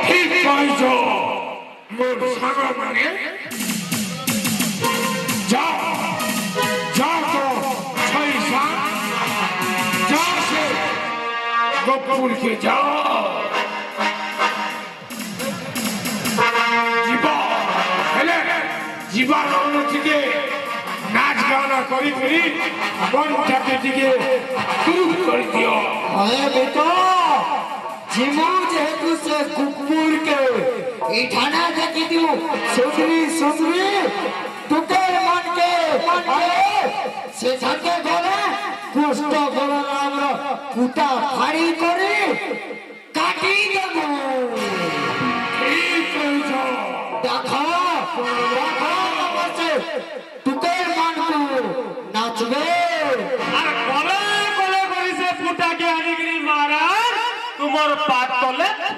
ঠিক কইছ মোর সাঙ্গ মানে যা যা তো ছয়সা যা সে গোপুরকে যাও জীবন অন্যদিকে নাচ গানা করি করি মনটাকে দিকে তুর করে দিও হ্যাঁ বেটা জিমু যেহেতু সে কুকুরকে এই ঠানা দেখি দিও সুন্দরী সুন্দরী তোদের মনকে সে থাকে গলে পুষ্ট গলে আমরা কুটা ফাড়ি করে